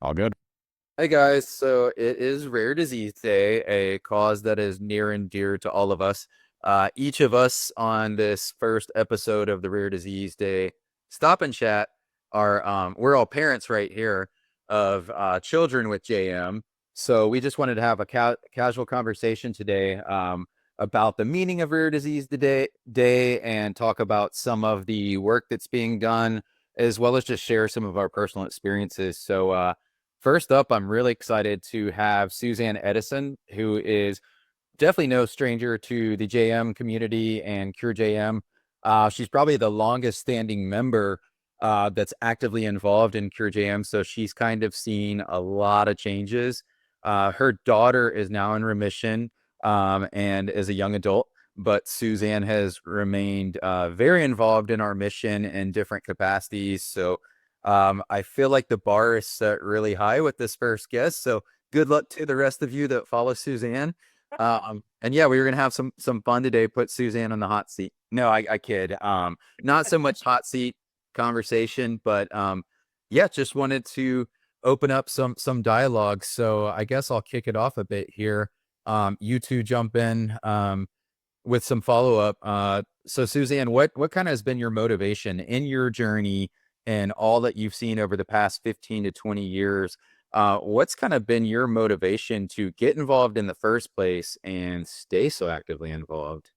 All good. Hey guys, so it is Rare Disease Day, a cause that is near and dear to all of us. Each of us on this first episode of the Rare Disease Day Stop and Chat are we're all parents right here of children with JM. So we just wanted to have a casual conversation today about the meaning of Rare Disease Day and talk about some of the work that's being done, as well as just share some of our personal experiences. So first up, I'm really excited to have Suzanne Edison, who is definitely no stranger to the JM community and Cure JM. She's probably the longest standing member that's actively involved in Cure JM. So she's kind of seen a lot of changes. Her daughter is now in remission and is a young adult, but Suzanne has remained very involved in our mission in different capacities. So I feel like the bar is set really high with this first guest. So good luck to the rest of you that follow Suzanne. And yeah, we were gonna have some fun today. Put Suzanne on the hot seat. No, I kid. Not so much hot seat conversation, but yeah, just wanted to open up some dialogue. So I guess I'll kick it off a bit here. You two jump in with some follow up. So Suzanne, what kind of has been your motivation in your journey and all that you've seen over the past 15 to 20 years? What's kind of been your motivation to get involved in the first place and stay so actively involved?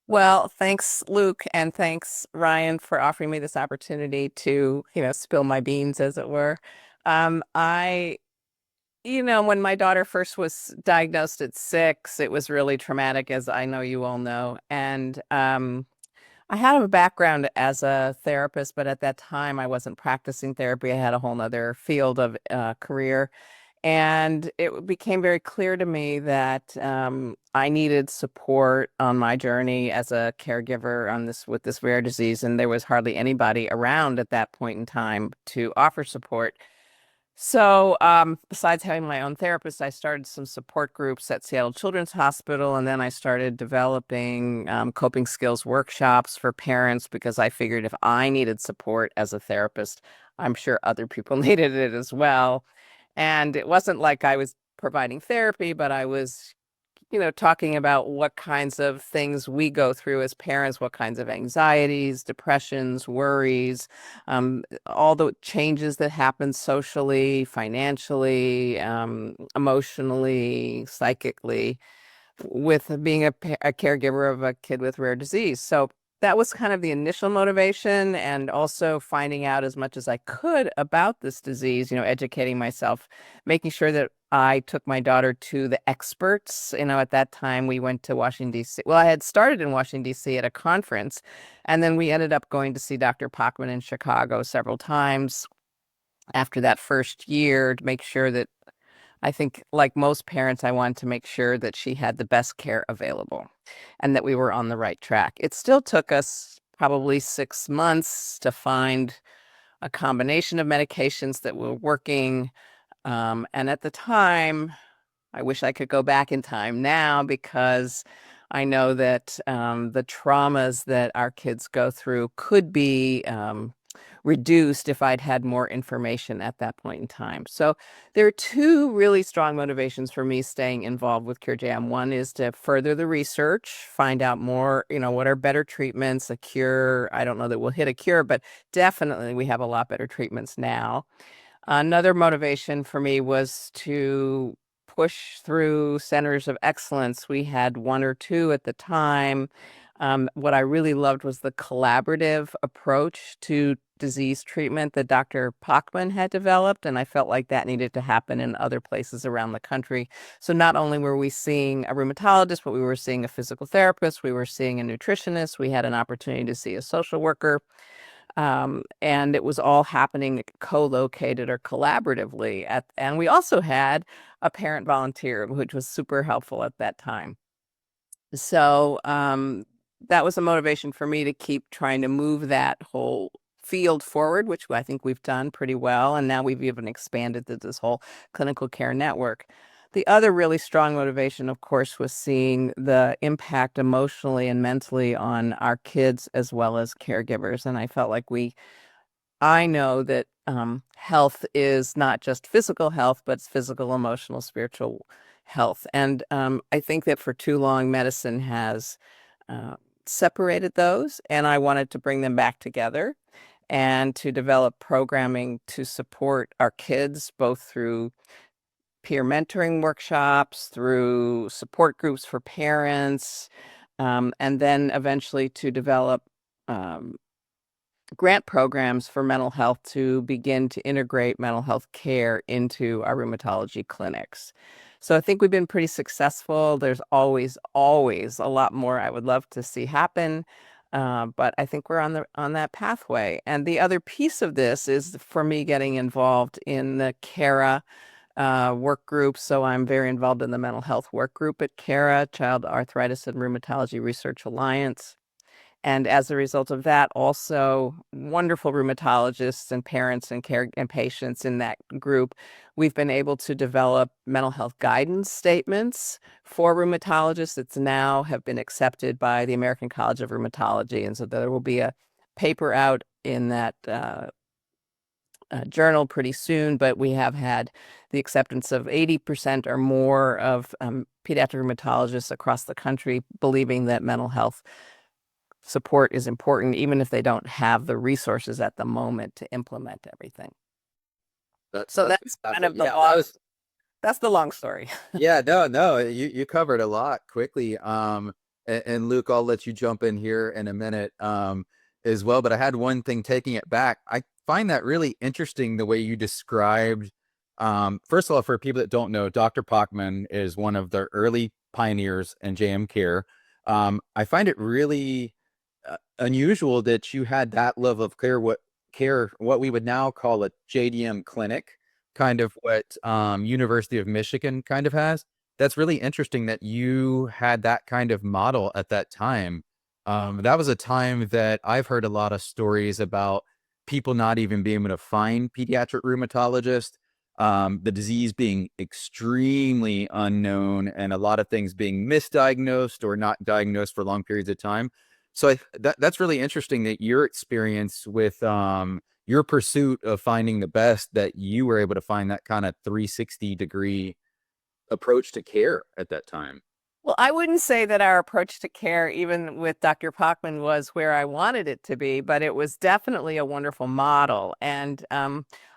Well, thanks, Luke, and thanks, Ryan, for offering me this opportunity to, spill my beans, as it were. I, when my daughter first was diagnosed at 6, it was really traumatic, as I know you all know. And I had a background as a therapist, but at that time I wasn't practicing therapy. I had a whole nother field of career. And it became very clear to me that I needed support on my journey as a caregiver on this with this rare disease, and there was hardly anybody around at that point in time to offer support. So, besides having my own therapist, I started some support groups at Seattle Children's Hospital, and then I started developing coping skills workshops for parents because I figured if I needed support as a therapist, I'm sure other people needed it as well. And it wasn't like I was providing therapy, but I was, talking about what kinds of things we go through as parents, what kinds of anxieties, depressions, worries, all the changes that happen socially, financially, emotionally, psychically, with being a caregiver of a kid with rare disease. So that was kind of the initial motivation, and also finding out as much as I could about this disease, educating myself, making sure that I took my daughter to the experts. At that time we went to Washington, D.C. Well, I had started in Washington, D.C. at a conference, and then we ended up going to see Dr. Pockman in Chicago several times after that first year to make sure that I think, like most parents, I wanted to make sure that she had the best care available and that we were on the right track. It still took us probably 6 months to find a combination of medications that were working. And at the time, I wish I could go back in time now because I know that the traumas that our kids go through could be reduced if I'd had more information at that point in time. So there are two really strong motivations for me staying involved with CureJam. One is to further the research, find out more, what are better treatments, a cure. I don't know that we'll hit a cure, but definitely we have a lot better treatments now. Another motivation for me was to push through centers of excellence. We had one or two at the time. What I really loved was the collaborative approach to disease treatment that Dr. Pockman had developed, and I felt like that needed to happen in other places around the country. So not only were we seeing a rheumatologist, but we were seeing a physical therapist, we were seeing a nutritionist, we had an opportunity to see a social worker. And it was all happening co-located or collaboratively and we also had a parent volunteer, which was super helpful at that time. So that was a motivation for me to keep trying to move that whole field forward, which I think we've done pretty well. And now we've even expanded to this whole clinical care network. The other really strong motivation, of course, was seeing the impact emotionally and mentally on our kids as well as caregivers. And I felt like I know that health is not just physical health, but it's physical, emotional, spiritual health. And I think that for too long, medicine has uh, separated those, and I wanted to bring them back together and to develop programming to support our kids, both through peer mentoring workshops, through support groups for parents, and then eventually to develop um, grant programs for mental health to begin to integrate mental health care into our rheumatology clinics. So I think we've been pretty successful. There's always, always a lot more I would love to see happen. But I think we're on that pathway. And the other piece of this is for me getting involved in the CARA work group. So I'm very involved in the mental health work group at CARA, Child Arthritis and Rheumatology Research Alliance. And as a result of that, also wonderful rheumatologists and parents and care and patients in that group, we've been able to develop mental health guidance statements for rheumatologists. It's now have been accepted by the American College of Rheumatology. And so there will be a paper out in that journal pretty soon, but we have had the acceptance of 80% or more of pediatric rheumatologists across the country believing that mental health support is important, even if they don't have the resources at the moment to implement everything. So That's that's kind fantastic. of Yeah, that was that's the long story. yeah, no, you covered a lot quickly. And Luke, I'll let you jump in here in a minute, as well. But I had one thing taking it back. I find that really interesting the way you described. First of all, for people that don't know, Dr. Pockman is one of the early pioneers in JM Care. I find it really unusual that you had that level of care, what we would now call a JDM clinic, kind of what University of Michigan kind of has. That's really interesting that you had that kind of model at that time. That was a time that I've heard a lot of stories about people not even being able to find pediatric rheumatologists, the disease being extremely unknown, and a lot of things being misdiagnosed or not diagnosed for long periods of time. So that's really interesting that your experience with your pursuit of finding the best, that you were able to find that kind of 360-degree approach to care at that time. Well, I wouldn't say that our approach to care, even with Dr. Pockman, was where I wanted it to be, but it was definitely a wonderful model. And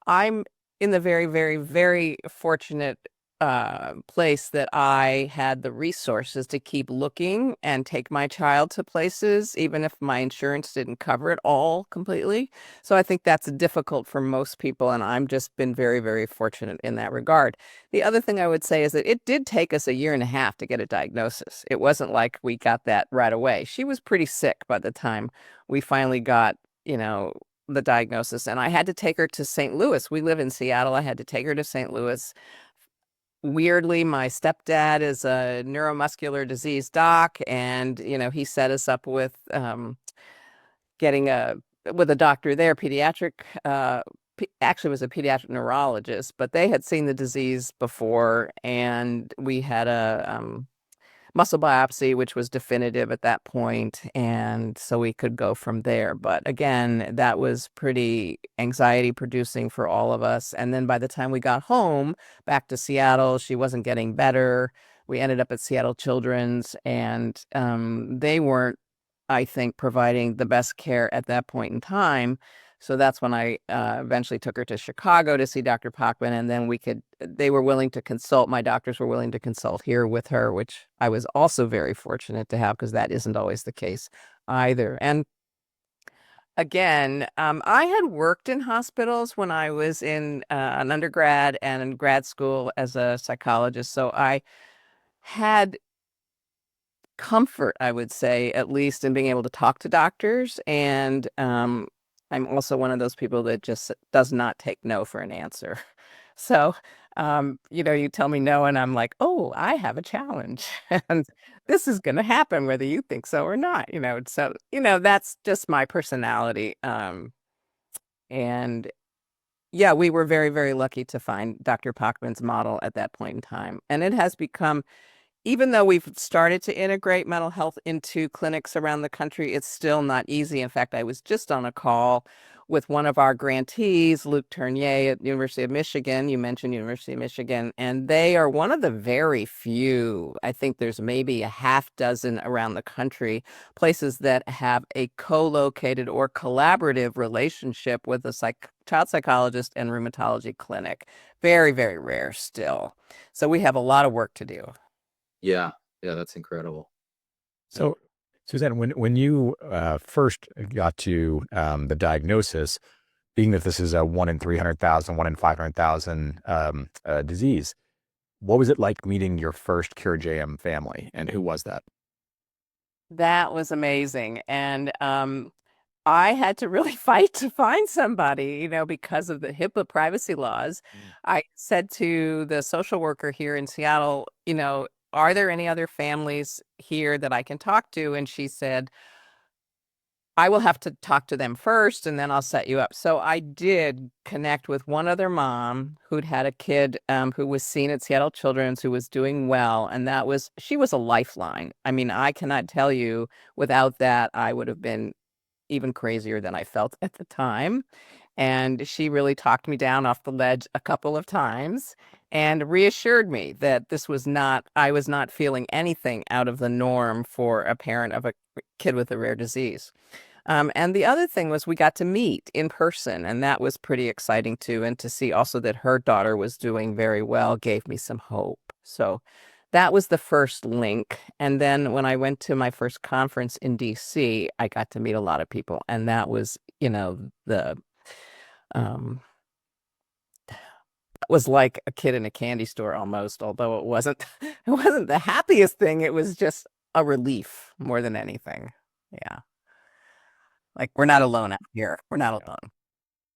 I'm in the very, very, very fortunate place that I had the resources to keep looking and take my child to places, even if my insurance didn't cover it all completely. So I think that's difficult for most people, and I'm just been very, very fortunate in that regard. The other thing I would say is that it did take us a year and a half to get a diagnosis. It wasn't like we got that right away. She was pretty sick by the time we finally got, the diagnosis. And I had to take her to St. Louis. We live in Seattle. I had to take her to St. Louis. Weirdly, my stepdad is a neuromuscular disease doc, and he set us up with getting with a doctor there, pediatric. Actually, was a pediatric neurologist, but they had seen the disease before, and we had a muscle biopsy, which was definitive at that point, and so we could go from there. But again, that was pretty anxiety producing for all of us. And then by the time we got home back to Seattle, she wasn't getting better. We ended up at Seattle Children's, and they weren't, I think, providing the best care at that point in time. So that's when I eventually took her to Chicago to see Dr. Pockman, and then they were willing to consult. My doctors were willing to consult here with her, which I was also very fortunate to have, because that isn't always the case either. And again, I had worked in hospitals when I was in an undergrad and in grad school as a psychologist. So I had comfort, I would say, at least in being able to talk to doctors. And I'm also one of those people that just does not take no for an answer. So, you tell me no, and I'm like, oh, I have a challenge. And this is going to happen whether you think so or not. So, that's just my personality. And yeah, we were very, very lucky to find Dr. Pockman's model at that point in time. And it has become, even though we've started to integrate mental health into clinics around the country, it's still not easy. In fact, I was just on a call with one of our grantees, Luke Tournier at the University of Michigan. You mentioned University of Michigan, and they are one of the very few, I think there's maybe a half dozen around the country, places that have a co-located or collaborative relationship with a child psychologist and rheumatology clinic. Very, very rare still. So we have a lot of work to do. Yeah, yeah, that's incredible. So, Suzanne, when you first got to the diagnosis, being that this is a 1 in 300,000, 1 in 500,000 disease, what was it like meeting your first Cure JM family, and who was that? That was amazing. And I had to really fight to find somebody, because of the HIPAA privacy laws. I said to the social worker here in Seattle, are there any other families here that I can talk to? And she said, I will have to talk to them first and then I'll set you up. So I did connect with one other mom who'd had a kid who was seen at Seattle Children's who was doing well. And she was a lifeline. I mean, I cannot tell you without that, I would have been even crazier than I felt at the time. And she really talked me down off the ledge a couple of times and reassured me that I was not feeling anything out of the norm for a parent of a kid with a rare disease. And the other thing was we got to meet in person, and that was pretty exciting too. And to see also that her daughter was doing very well gave me some hope. So that was the first link. And then when I went to my first conference in DC, I got to meet a lot of people. And that was, the it was like a kid in a candy store almost, although it wasn't it wasn't the happiest thing. It was just a relief more than anything. Yeah. Like we're not alone out here. We're not alone.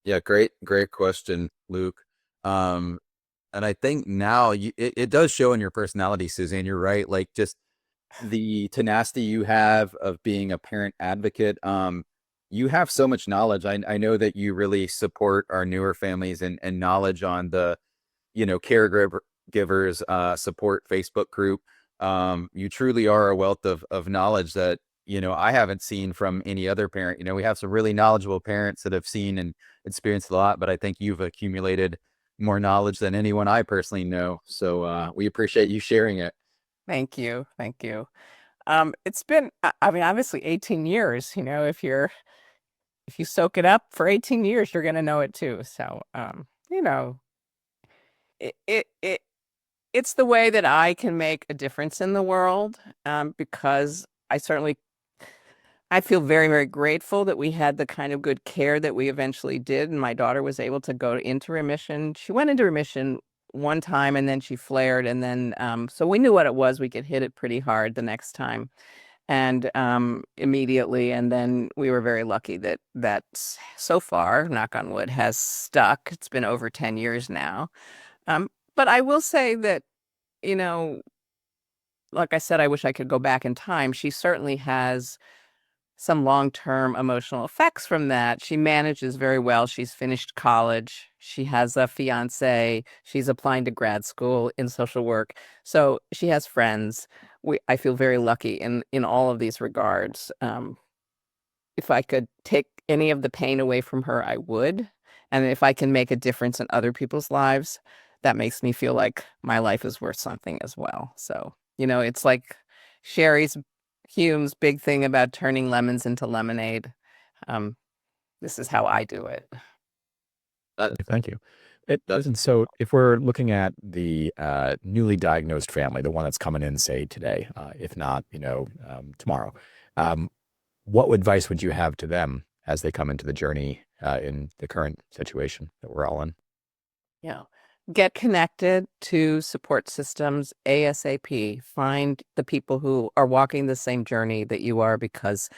Yeah, great question, Luke. Um, and I think now it does show in your personality, Suzanne. You're right. Like just the tenacity you have of being a parent advocate. You have so much knowledge. I know that you really support our newer families and knowledge on the, caregivers support Facebook group. You truly are a wealth of knowledge that, I haven't seen from any other parent. We have some really knowledgeable parents that have seen and experienced a lot, but I think you've accumulated more knowledge than anyone I personally know. So we appreciate you sharing it. Thank you. Thank you. It's been, I mean, obviously 18 years, if you soak it up for 18 years, you're going to know it too. So, you know, it, it, it, it's the way that I can make a difference in the world, because I feel very, very grateful that we had the kind of good care that we eventually did. And my daughter was able to go into remission. She went into remission one time and then she flared. And then, so we knew what it was. We could hit it pretty hard the next time and immediately. And then we were very lucky that so far, knock on wood, has stuck. It's been over 10 years now. But I will say that, you know, like I said, I wish I could go back in time. She certainly has some long-term emotional effects from that. She manages very well. She's finished college. She has a fiance. She's applying to grad school in social work. So she has friends. I feel very lucky in all of these regards. If I could take any of the pain away from her, I would. And if I can make a difference in other people's lives, that makes me feel like my life is worth something as well. So, it's like Sherry's Hume's big thing about turning lemons into lemonade. This is how I do it. Thank you. That's Listen, so if we're looking at the newly diagnosed family, the one that's coming in, say today, if not, tomorrow, what advice would you have to them as they come into the journey in the current situation that we're all in? Yeah. Get connected to support systems ASAP. Find the people who are walking the same journey that you are, because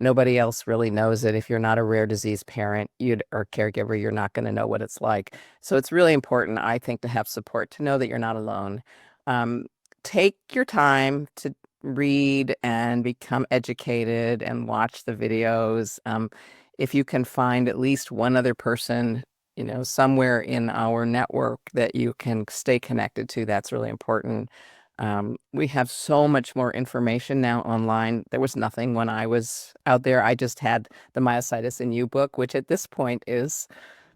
nobody else really knows it. If you're not a rare disease parent or caregiver, you're not going to know what it's like. So it's really important, I think, to have support, to know that you're not alone. Take your time to read and become educated and watch the videos. If you can find at least one other person somewhere in our network that you can stay connected to, that's really important. We have so much more information now online. There was nothing when I was out there. I just had the Myositis in You book, which at this point is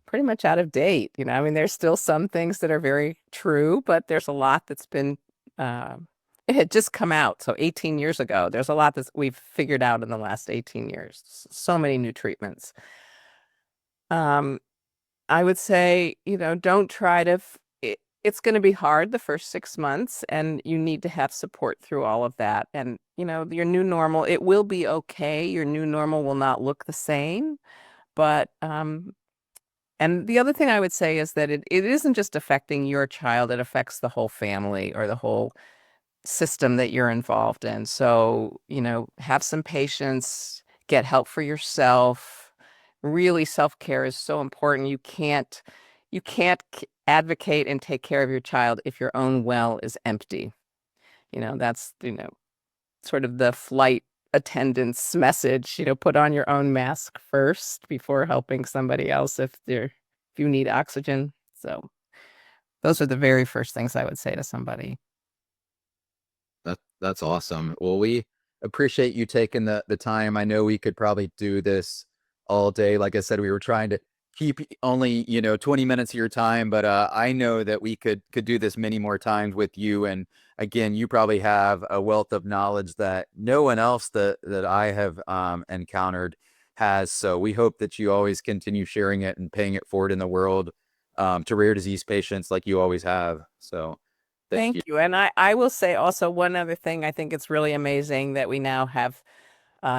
pretty much out of date. I mean, there's still some things that are very true, but there's a lot that's been, it had just come out. So 18 years ago, there's a lot that we've figured out in the last 18 years. So many new treatments. I would say, don't try to, it's going to be hard the first 6 months, and you need to have support through all of that. And, your new normal, it will be okay. Your new normal will not look the same. But, and the other thing I would say is that it isn't just affecting your child, it affects the whole family or the whole system that you're involved in. So, have some patience, get help for yourself. Really, self-care is so important. You can't advocate and take care of your child if your own well is empty. That's, sort of the flight attendant's message, put on your own mask first before helping somebody else if you need oxygen. So those are the very first things I would say to somebody. That's awesome. Well, we appreciate you taking the time. I know we could probably do this all day. Like I said, we were trying to keep only 20 minutes of your time, but I know that we could do this many more times with you. And again, you probably have a wealth of knowledge that no one else that I have encountered has. So we hope that you always continue sharing it and paying it forward in the world to rare disease patients like you always have. So Thank you. And I will say also one other thing. I think it's really amazing that we now have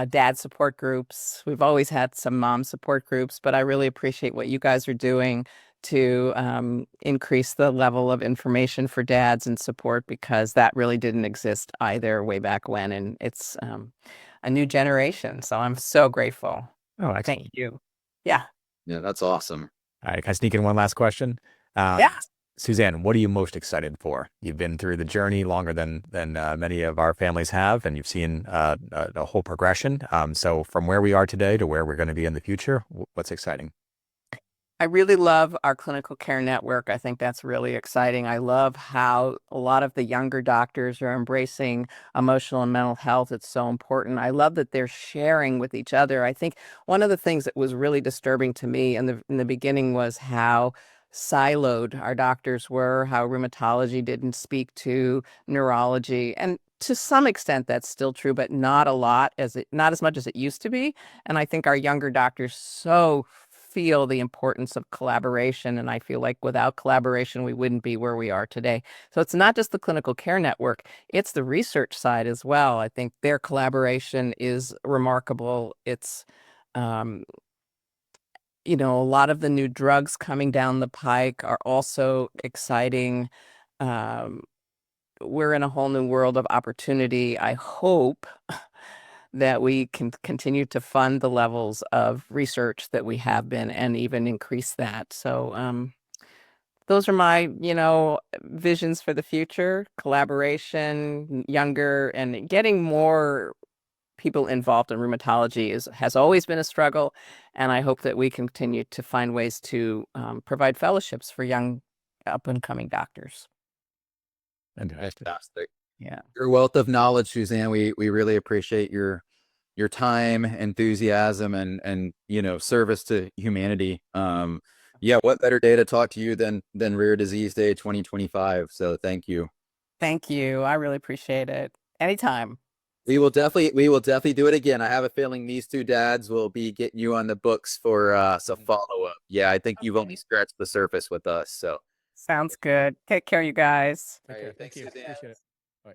dad support groups. We've always had some mom support groups, but I really appreciate what you guys are doing to increase the level of information for dads and support, because that really didn't exist either way back when. And it's a new generation. So I'm so grateful. Oh, excellent. Thank you. Yeah. Yeah, that's awesome. All right, can I sneak in one last question? Yeah. Suzanne, what are you most excited for? You've been through the journey longer than many of our families have, and you've seen a whole progression. So from where we are today to where we're going to be in the future, what's exciting? I really love our clinical care network. I think that's really exciting. I love how a lot of the younger doctors are embracing emotional and mental health. It's so important. I love that they're sharing with each other. I think one of the things that was really disturbing to me in the beginning was how siloed our doctors were, how rheumatology didn't speak to neurology. And to some extent that's still true, but not not as much as it used to be. And I think our younger doctors so feel the importance of collaboration. And I feel like without collaboration, we wouldn't be where we are today. So it's not just the clinical care network, it's the research side as well. I think their collaboration is remarkable. It's, a lot of the new drugs coming down the pike are also exciting. We're in a whole new world of opportunity. I hope that we can continue to fund the levels of research that we have been and even increase that. So those are my, visions for the future: collaboration, younger, and getting more people involved in rheumatology has always been a struggle. And I hope that we continue to find ways to provide fellowships for young up and coming doctors. Fantastic. Yeah. Your wealth of knowledge, Suzanne. We really appreciate your time, enthusiasm, and service to humanity. Yeah, what better day to talk to you than Rare Disease Day 2025? So thank you. Thank you. I really appreciate it. Anytime. We will definitely do it again. I have a feeling these two dads will be getting you on the books for some follow-up. Yeah, I think you've only scratched the surface with us. So Sounds good. Take care, you guys. Take care. Thanks, Thank you. Suzanne. Appreciate it. Bye.